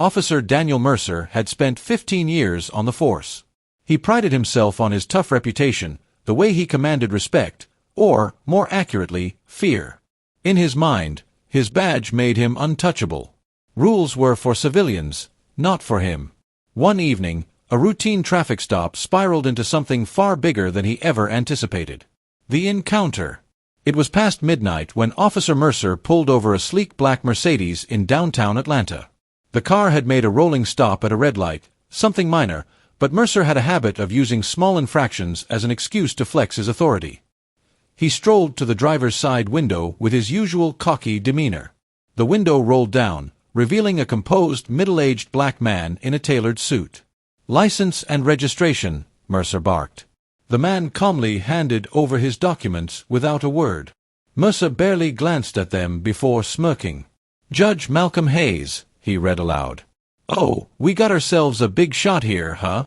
Officer Daniel Mercer had spent 15 years on the force. He prided himself on his tough reputation, the way he commanded respect, or, more accurately, fear. In his mind, his badge made him untouchable. Rules were for civilians, not for him. One evening, a routine traffic stop spiraled into something far bigger than he ever anticipated. The encounter. It was past midnight when Officer Mercer pulled over a sleek black Mercedes in downtown Atlanta. The car had made a rolling stop at a red light, something minor, but Mercer had a habit of using small infractions as an excuse to flex his authority. He strolled to the driver's side window with his usual cocky demeanor. The window rolled down, revealing a composed, middle-aged black man in a tailored suit. "License and registration," Mercer barked. The man calmly handed over his documents without a word. Mercer barely glanced at them before smirking. "Judge Malcolm Hayes," he read aloud. "Oh, we got ourselves a big shot here, huh?"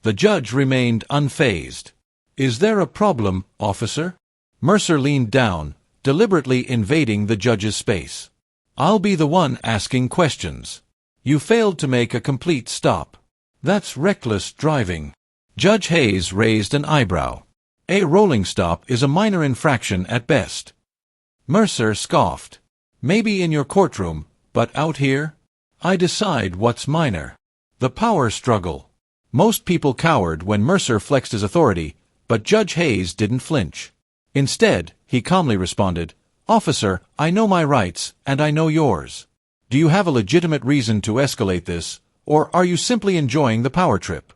The judge remained unfazed. "Is there a problem, officer?" Mercer leaned down, deliberately invading the judge's space. "I'll be the one asking questions. You failed to make a complete stop. That's reckless driving." Judge Hayes raised an eyebrow. "A rolling stop is a minor infraction at best." Mercer scoffed. "Maybe in your courtroom, but out here? I decide what's minor." The power struggle. Most people cowered when Mercer flexed his authority, but Judge Hayes didn't flinch. Instead, he calmly responded, "Officer, I know my rights, and I know yours. Do you have a legitimate reason to escalate this, or are you simply enjoying the power trip?"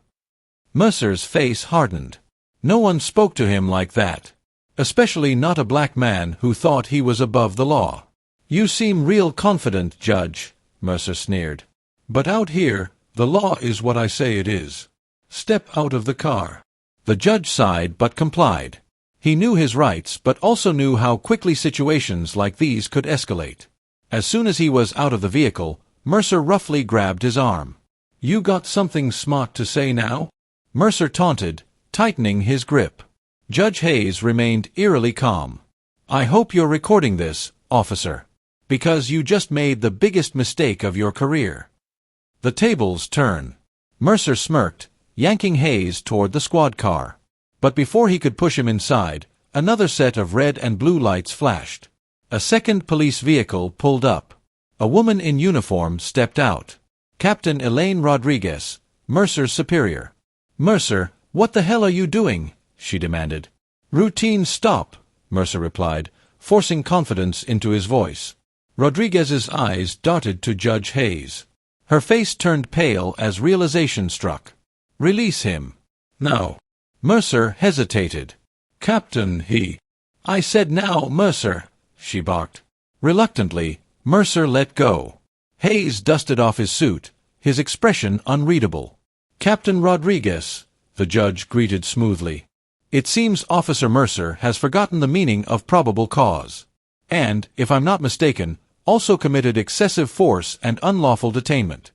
Mercer's face hardened. No one spoke to him like that. Especially not a black man who thought he was above the law. "You seem real confident, Judge," Mercer sneered. "But out here, the law is what I say it is. Step out of the car." The judge sighed but complied. He knew his rights but also knew how quickly situations like these could escalate. As soon as he was out of the vehicle, Mercer roughly grabbed his arm. "You got something smart to say now?" Mercer taunted, tightening his grip. Judge Hayes remained eerily calm. "I hope you're recording this, officer. Because you just made the biggest mistake of your career." The tables turn. Mercer smirked, yanking Hayes toward the squad car. But before he could push him inside, another set of red and blue lights flashed. A second police vehicle pulled up. A woman in uniform stepped out. Captain Elaine Rodriguez, Mercer's superior. "Mercer, what the hell are you doing?" she demanded. "Routine stop," Mercer replied, forcing confidence into his voice. Rodriguez's eyes darted to Judge Hayes. Her face turned pale as realization struck. "Release him." "No." Mercer hesitated. "Captain, I said now, Mercer," she barked. Reluctantly, Mercer let go. Hayes dusted off his suit, his expression unreadable. "Captain Rodriguez," the judge greeted smoothly. "It seems Officer Mercer has forgotten the meaning of probable cause. And, if I'm not mistaken, also committed excessive force and unlawful detainment."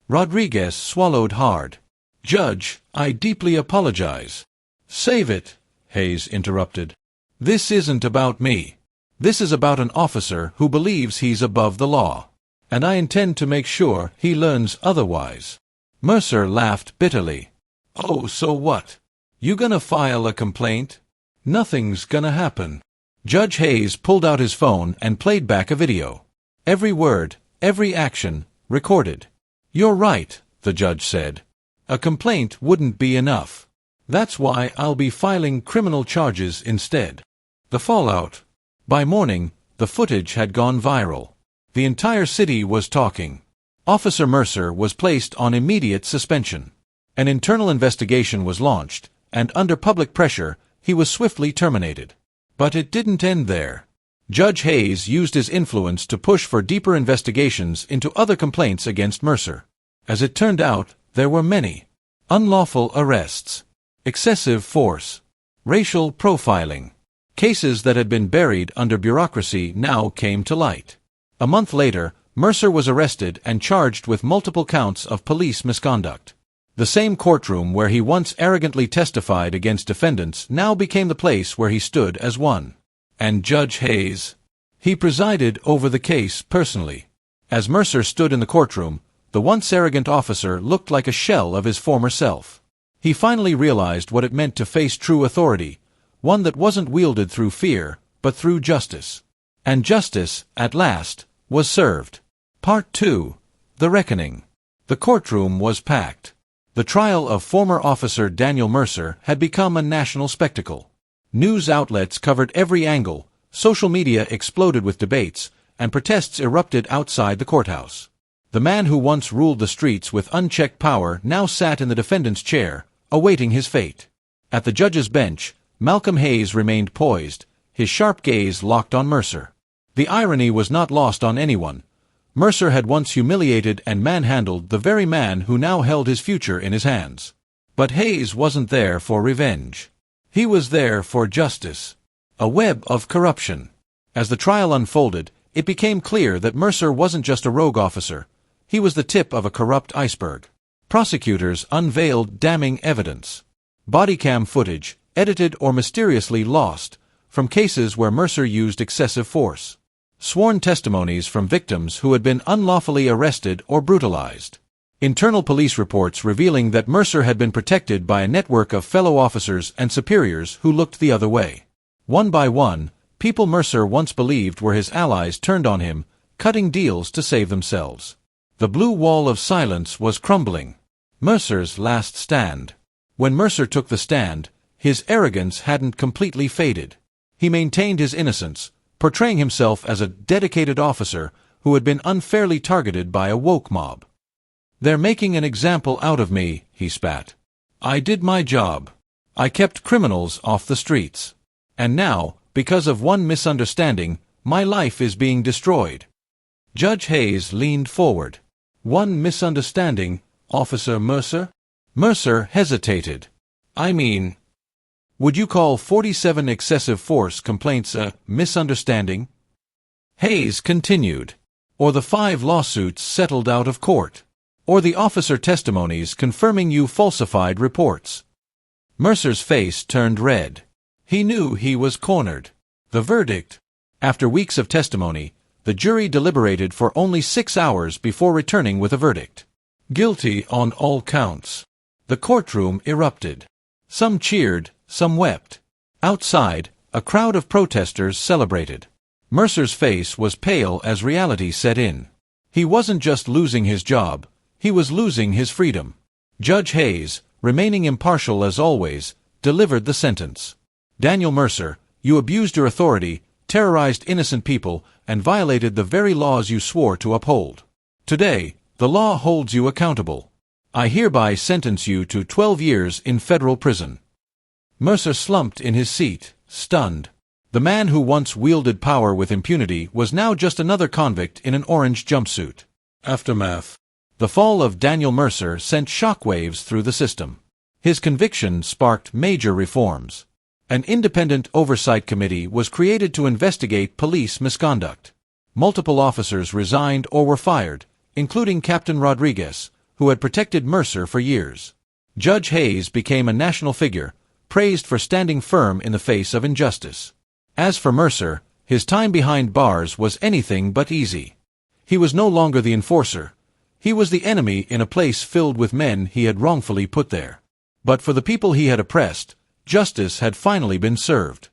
Rodriguez swallowed hard. "Judge, I deeply apologize." "Save it," Hayes interrupted. "This isn't about me. This is about an officer who believes he's above the law. And I intend to make sure he learns otherwise." Mercer laughed bitterly. "Oh, so what? You gonna file a complaint?" "Nothing's gonna happen." Judge Hayes pulled out his phone and played back a video. Every word, every action, recorded. "You're right," the judge said. "A complaint wouldn't be enough. That's why I'll be filing criminal charges instead." The fallout. By morning, the footage had gone viral. The entire city was talking. Officer Mercer was placed on immediate suspension. An internal investigation was launched, and under public pressure, he was swiftly terminated. But it didn't end there. Judge Hayes used his influence to push for deeper investigations into other complaints against Mercer. As it turned out, there were many. Unlawful arrests, excessive force, racial profiling. Cases that had been buried under bureaucracy now came to light. A month later, Mercer was arrested and charged with multiple counts of police misconduct. The same courtroom where he once arrogantly testified against defendants now became the place where he stood as one. And Judge Hayes? He presided over the case personally. As Mercer stood in the courtroom, the once arrogant officer looked like a shell of his former self. He finally realized what it meant to face true authority, one that wasn't wielded through fear, but through justice. And justice, at last, was served. Part 2. The Reckoning. The courtroom was packed. The trial of former officer Daniel Mercer had become a national spectacle. News outlets covered every angle, social media exploded with debates, and protests erupted outside the courthouse. The man who once ruled the streets with unchecked power now sat in the defendant's chair, awaiting his fate. At the judge's bench, Malcolm Hayes remained poised, his sharp gaze locked on Mercer. The irony was not lost on anyone. Mercer had once humiliated and manhandled the very man who now held his future in his hands. But Hayes wasn't there for revenge. He was there for justice. A web of corruption. As the trial unfolded, it became clear that Mercer wasn't just a rogue officer. He was the tip of a corrupt iceberg. Prosecutors unveiled damning evidence. Body cam footage, edited or mysteriously lost, from cases where Mercer used excessive force. Sworn testimonies from victims who had been unlawfully arrested or brutalized. Internal police reports revealing that Mercer had been protected by a network of fellow officers and superiors who looked the other way. One by one, people Mercer once believed were his allies turned on him, cutting deals to save themselves. The blue wall of silence was crumbling. Mercer's last stand. When Mercer took the stand, his arrogance hadn't completely faded. He maintained his innocence, portraying himself as a dedicated officer who had been unfairly targeted by a woke mob. "They're making an example out of me," he spat. "I did my job. I kept criminals off the streets. And now, because of one misunderstanding, my life is being destroyed." Judge Hayes leaned forward. "One misunderstanding, Officer Mercer?" Mercer hesitated. "I mean, would you call 47 excessive force complaints a misunderstanding?" Hayes continued. "Or the 5 lawsuits settled out of court? Or the officer testimonies confirming you falsified reports?" Mercer's face turned red. He knew he was cornered. The verdict. After weeks of testimony, the jury deliberated for only 6 hours before returning with a verdict. Guilty on all counts. The courtroom erupted. Some cheered, some wept. Outside, a crowd of protesters celebrated. Mercer's face was pale as reality set in. He wasn't just losing his job, he was losing his freedom. Judge Hayes, remaining impartial as always, delivered the sentence. "Daniel Mercer, you abused your authority, terrorized innocent people, and violated the very laws you swore to uphold. Today, the law holds you accountable. I hereby sentence you to 12 years in federal prison." Mercer slumped in his seat, stunned. The man who once wielded power with impunity was now just another convict in an orange jumpsuit. Aftermath. The fall of Daniel Mercer sent shockwaves through the system. His conviction sparked major reforms. An independent oversight committee was created to investigate police misconduct. Multiple officers resigned or were fired, including Captain Rodriguez, who had protected Mercer for years. Judge Hayes became a national figure, praised for standing firm in the face of injustice. As for Mercer, his time behind bars was anything but easy. He was no longer the enforcer. He was the enemy in a place filled with men he had wrongfully put there. But for the people he had oppressed, justice had finally been served.